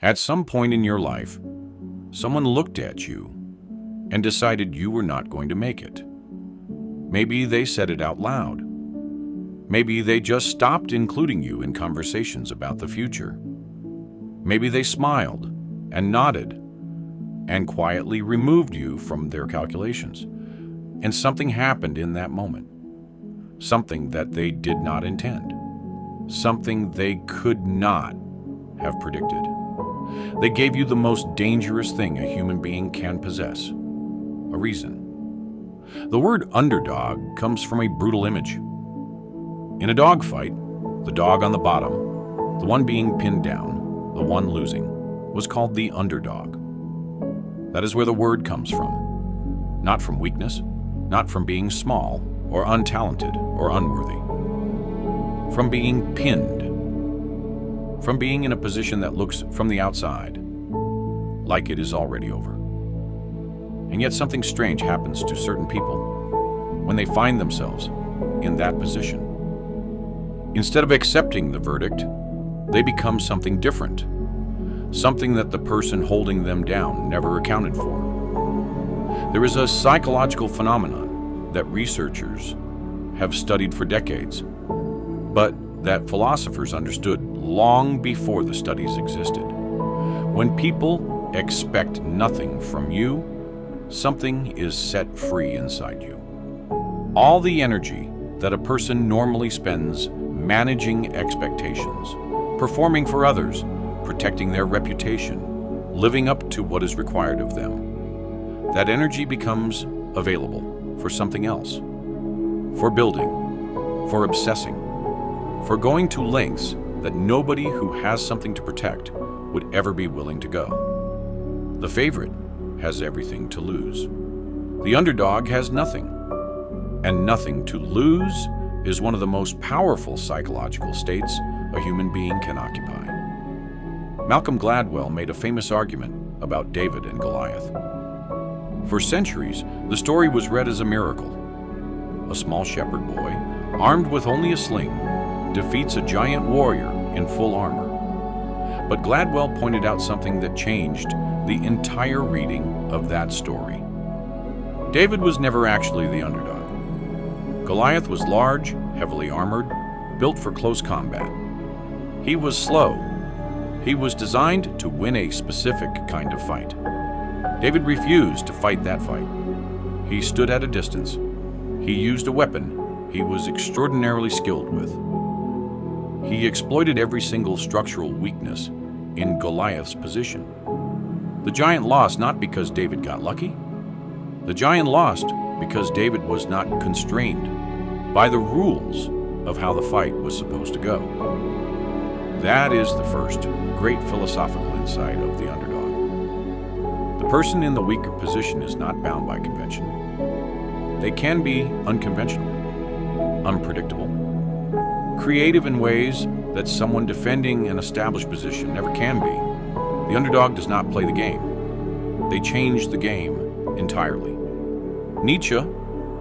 At some point in your life, someone looked at you and decided you were not going to make it. Maybe they said it out loud. Maybe they just stopped including you in conversations about the future. Maybe they smiled and nodded and quietly removed you from their calculations. And something happened in that moment. Something that they did not intend. Something they could not have predicted. They gave you the most dangerous thing a human being can possess: a reason. The word underdog comes from a brutal image. In a dogfight, the dog on the bottom, the one being pinned down, the one losing, was called the underdog. That is where the word comes from. Not from weakness, not from being small or untalented or unworthy. From being pinned. From being in a position that looks from the outside like it is already over. And yet something strange happens to certain people when they find themselves in that position. Instead of accepting the verdict, they become something different, something that the person holding them down never accounted for. There is a psychological phenomenon that researchers have studied for decades, but that philosophers understood long before the studies existed. When people expect nothing from you, something is set free inside you. All the energy that a person normally spends managing expectations, performing for others, protecting their reputation, living up to what is required of them, that energy becomes available for something else, for building, for obsessing, for going to lengths that nobody who has something to protect would ever be willing to go. The favorite has everything to lose. The underdog has nothing. And nothing to lose is one of the most powerful psychological states a human being can occupy. Malcolm Gladwell made a famous argument about David and Goliath. For centuries, the story was read as a miracle. A small shepherd boy, armed with only a sling, defeats a giant warrior in full armor. But Gladwell pointed out something that changed the entire reading of that story. David was never actually the underdog. Goliath was large, heavily armored, built for close combat. He was slow. He was designed to win a specific kind of fight. David refused to fight that fight. He stood at a distance. He used a weapon he was extraordinarily skilled with. He exploited every single structural weakness in Goliath's position. The giant lost not because David got lucky. The giant lost because David was not constrained by the rules of how the fight was supposed to go. That is the first great philosophical insight of the underdog. The person in the weaker position is not bound by convention. They can be unconventional, unpredictable, creative in ways that someone defending an established position never can be. The underdog does not play the game. They change the game entirely. Nietzsche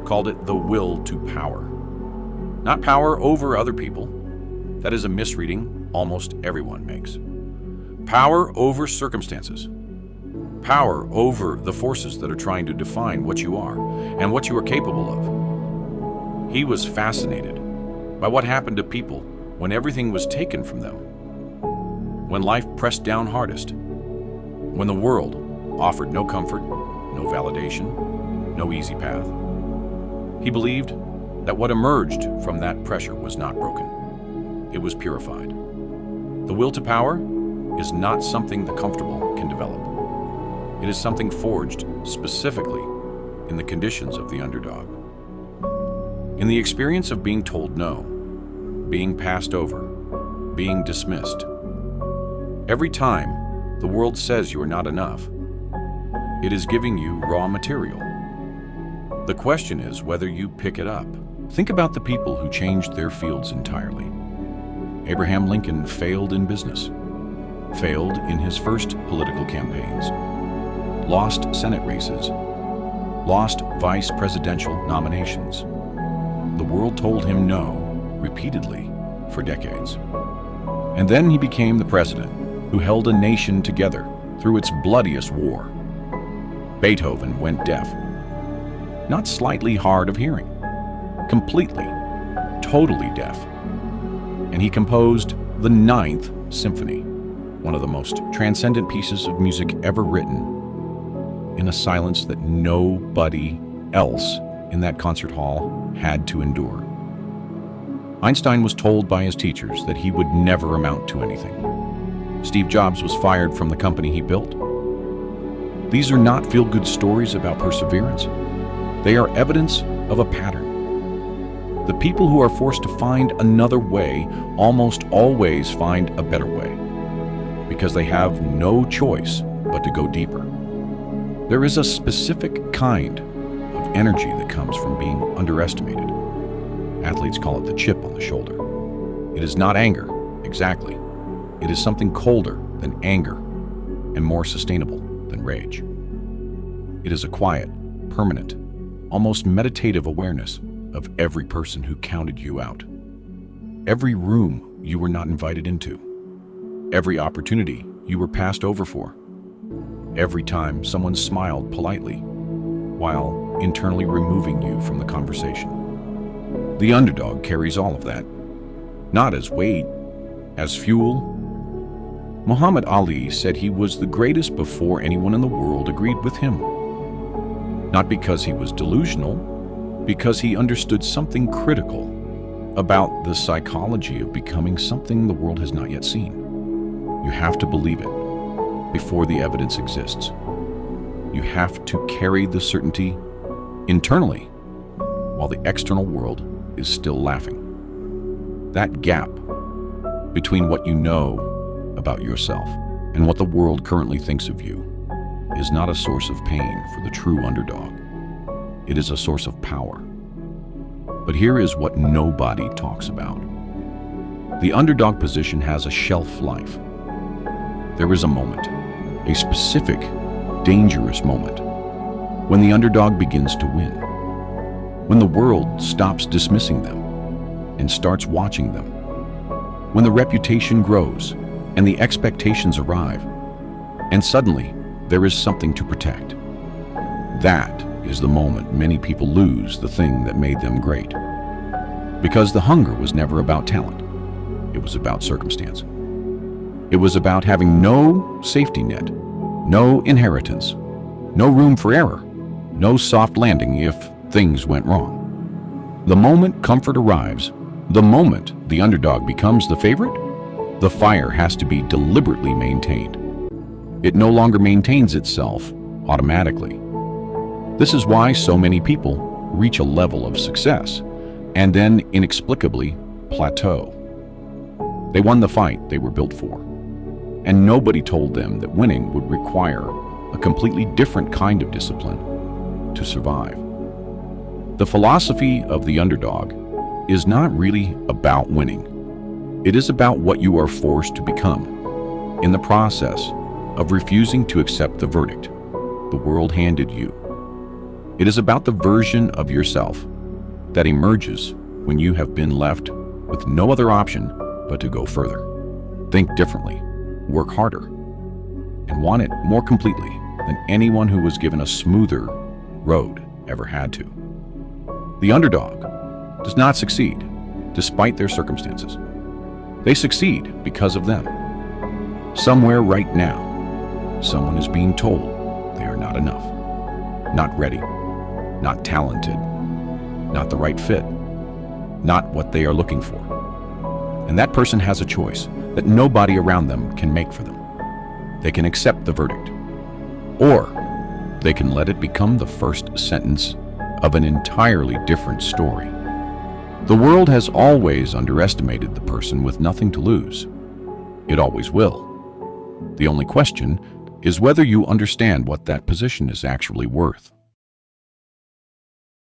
called it the will to power. Not power over other people. That is a misreading almost everyone makes. Power over circumstances. Power over the forces that are trying to define what you are and what you are capable of. He was fascinated by what happened to people when everything was taken from them, when life pressed down hardest, when the world offered no comfort, no validation, no easy path. He believed that what emerged from that pressure was not broken. It was purified. The will to power is not something the comfortable can develop. It is something forged specifically in the conditions of the underdog. In the experience of being told no, being passed over, being dismissed. Every time the world says you are not enough, it is giving you raw material. The question is whether you pick it up. Think about the people who changed their fields entirely. Abraham Lincoln failed in business, failed in his first political campaigns, lost Senate races, lost vice presidential nominations. The world told him no repeatedly for decades. And then he became the president, who held a nation together through its bloodiest war. Beethoven went deaf, not slightly hard of hearing, completely, totally deaf. And he composed the Ninth Symphony, one of the most transcendent pieces of music ever written, in a silence that nobody else in that concert hall had to endure. Einstein was told by his teachers that he would never amount to anything. Steve Jobs was fired from the company he built. These are not feel-good stories about perseverance. They are evidence of a pattern. The people who are forced to find another way almost always find a better way, because they have no choice but to go deeper. There is a specific kind of energy that comes from being underestimated. Athletes call it the chip on the shoulder. It is not anger, exactly. It is something colder than anger and more sustainable than rage. It is a quiet, permanent, almost meditative awareness of every person who counted you out. Every room you were not invited into. Every opportunity you were passed over for. Every time someone smiled politely while internally removing you from the conversation. The underdog carries all of that, not as weight, as fuel. Muhammad Ali said he was the greatest before anyone in the world agreed with him. Not because he was delusional, because he understood something critical about the psychology of becoming something the world has not yet seen. You have to believe it before the evidence exists. You have to carry the certainty internally while the external world is still laughing. That gap between what you know about yourself and what the world currently thinks of you is not a source of pain for the true underdog. It is a source of power. But here is what nobody talks about. The underdog position has a shelf life. There is a moment, a specific, dangerous moment, when the underdog begins to win. When the world stops dismissing them and starts watching them. When the reputation grows and the expectations arrive, and suddenly there is something to protect. That is the moment many people lose the thing that made them great. Because the hunger was never about talent. It was about circumstance. It was about having no safety net, no inheritance, no room for error, no soft landing if things went wrong. The moment comfort arrives, the moment the underdog becomes the favorite, the fire has to be deliberately maintained. It no longer maintains itself automatically. This is why so many people reach a level of success and then inexplicably plateau. They won the fight they were built for, and nobody told them that winning would require a completely different kind of discipline to survive. The philosophy of the underdog is not really about winning. It is about what you are forced to become in the process of refusing to accept the verdict the world handed you. It is about the version of yourself that emerges when you have been left with no other option but to go further, think differently, work harder, and want it more completely than anyone who was given a smoother road ever had to. The underdog does not succeed despite their circumstances. They succeed because of them. Somewhere right now, someone is being told they are not enough, not ready, not talented, not the right fit, not what they are looking for. And that person has a choice that nobody around them can make for them. They can accept the verdict, or they can let it become the first sentence of an entirely different story. The world has always underestimated the person with nothing to lose. It always will. The only question is whether you understand what that position is actually worth.